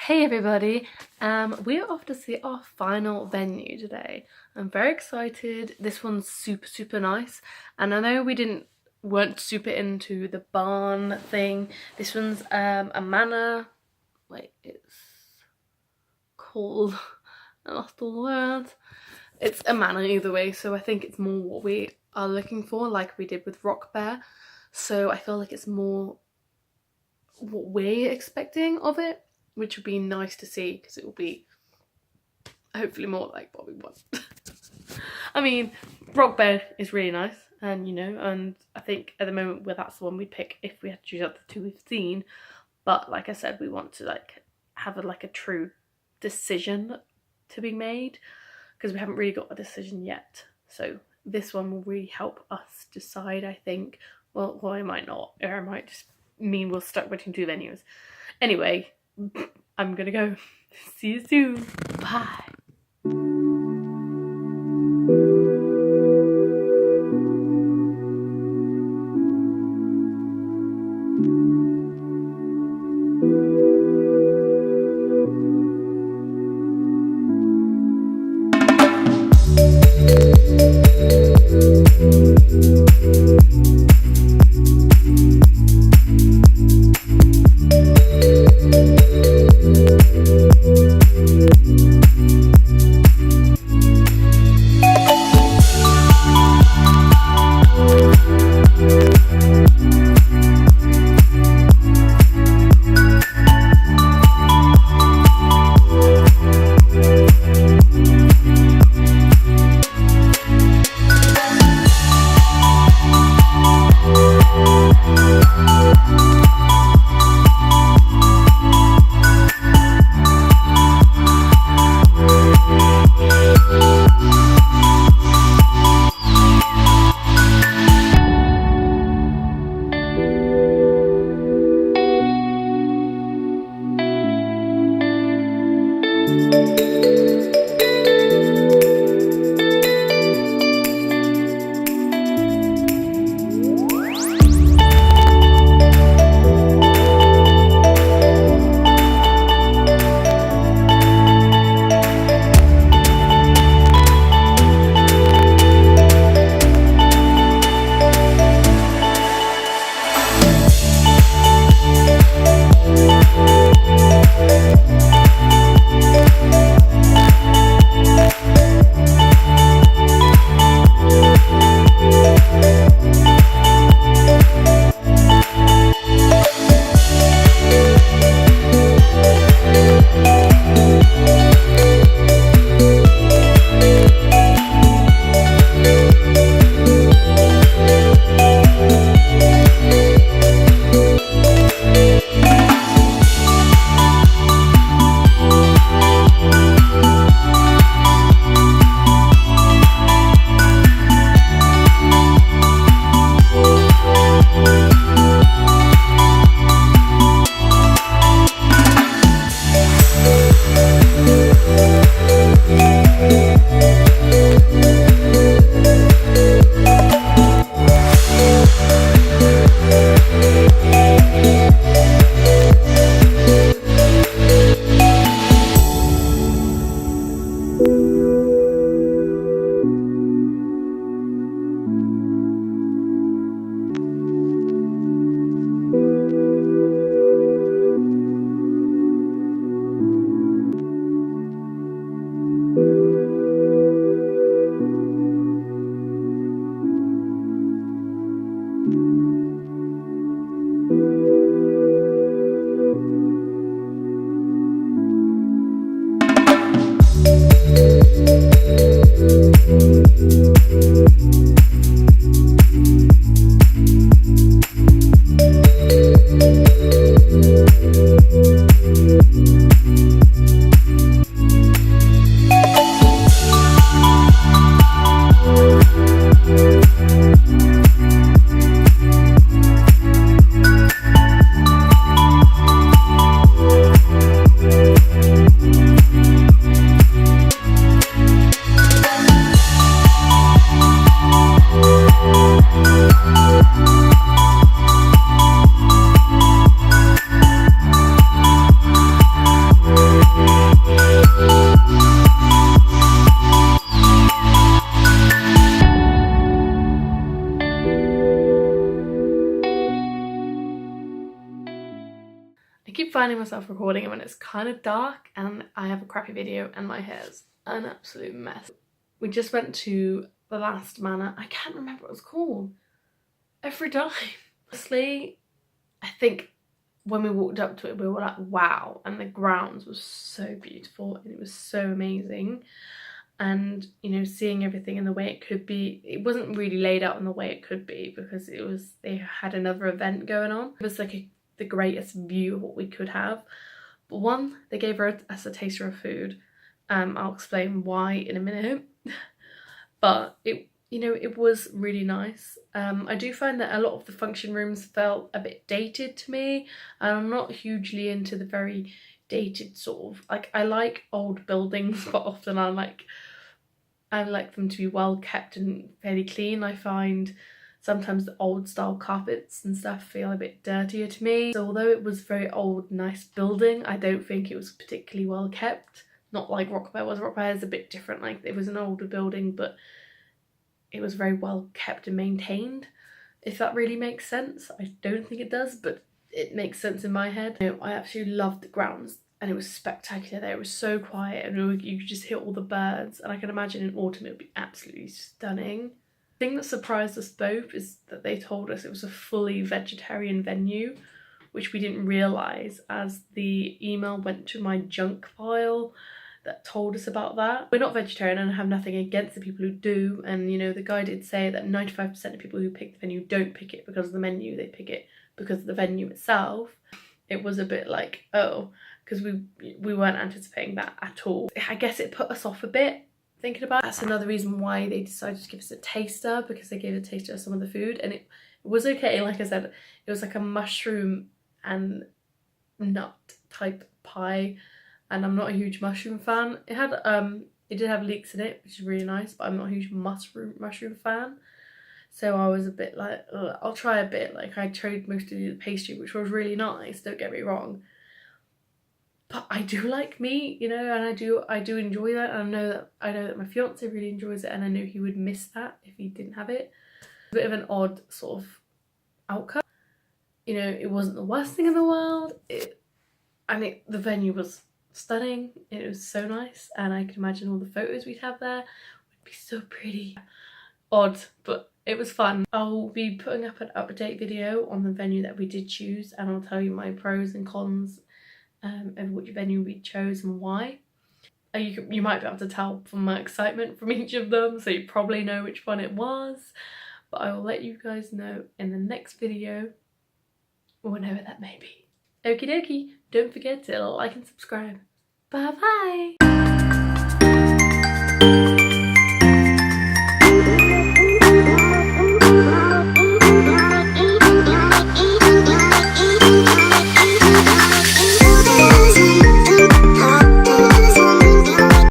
Hey everybody, we're off to see our final venue today. I'm very excited. This one's super nice, and I know weren't super into the barn thing. This one's a manor. Wait, it's called I lost all the words. It's a manor either way, so I think it's more what we are looking for, like we did with Rock Bear. So I feel like it's more what we're expecting of it, which would be nice to see because it will be hopefully more like what we want. I mean, Rock Bear is really nice, and and I think at the moment that's the one we'd pick if we had to choose out the two we've seen. But like I said, we want to have a true decision to be made because we haven't really got a decision yet. So this one will really help us decide, I think. Well, it might not, or it might just mean we'll stuck between two venues. Anyway, I'm gonna go. See you soon. Bye. finding myself recording it when it's kind of dark and I have a crappy video and my hair's an absolute mess. We just went to the last manor. I can't remember what it was called. Every time. Honestly, I think when we walked up to it, we were like, wow. And the grounds was so beautiful and it was so amazing. And, you know, seeing everything in the way it could be, it wasn't really laid out in the way it could be because they had another event going on. It was like the greatest view of what we could have. But one, they gave us a taster of food. I'll explain why in a minute. But it, you know, it was really nice. I do find that a lot of the function rooms felt a bit dated to me. And I'm not hugely into the very dated sort of, like, I like old buildings, but often I like them to be well kept and fairly clean. I find sometimes the old style carpets and stuff feel a bit dirtier to me. So although it was a very old, nice building, I don't think it was particularly well kept. Not like Rockbear was. Rockbear is a bit different. Like, it was an older building, but it was very well kept and maintained, if that really makes sense. I don't think it does, but it makes sense in my head. You know, I absolutely loved the grounds and it was spectacular there. It was so quiet and you could just hear all the birds, and I can imagine in autumn it would be absolutely stunning. The thing that surprised us both is that they told us it was a fully vegetarian venue, which we didn't realise, as the email went to my junk file that told us about that. We're not vegetarian and I have nothing against the people who do, and you know, the guy did say that 95% of people who pick the venue don't pick it because of the menu, they pick it because of the venue itself. It was a bit like, oh, because we weren't anticipating that at all. I guess it put us off a bit thinking about it. That's another reason why they decided to give us a taster, because they gave a taster of some of the food and it was okay. Like I said, it was like a mushroom and nut type pie, and I'm not a huge mushroom fan. It did have leeks in it, which is really nice, but I'm not a huge mushroom fan. So I was a bit like, ugh, I'll try a bit. Like, I tried most of the pastry, which was really nice, don't get me wrong. But I do like meat, you know, and I do enjoy that. And I know that my fiance really enjoys it, and I know he would miss that if he didn't have it. A bit of an odd sort of outcome. You know, it wasn't the worst thing in the world. The venue was stunning. It was so nice, and I can imagine all the photos we'd have there would be so pretty. Odd, but it was fun. I'll be putting up an update video on the venue that we did choose, and I'll tell you my pros and cons of which venue we chose and why. You might be able to tell from my excitement from each of them, so you probably know which one it was, but I will let you guys know in the next video, whenever that may be. Okie dokie, don't forget to like and subscribe. Bye bye!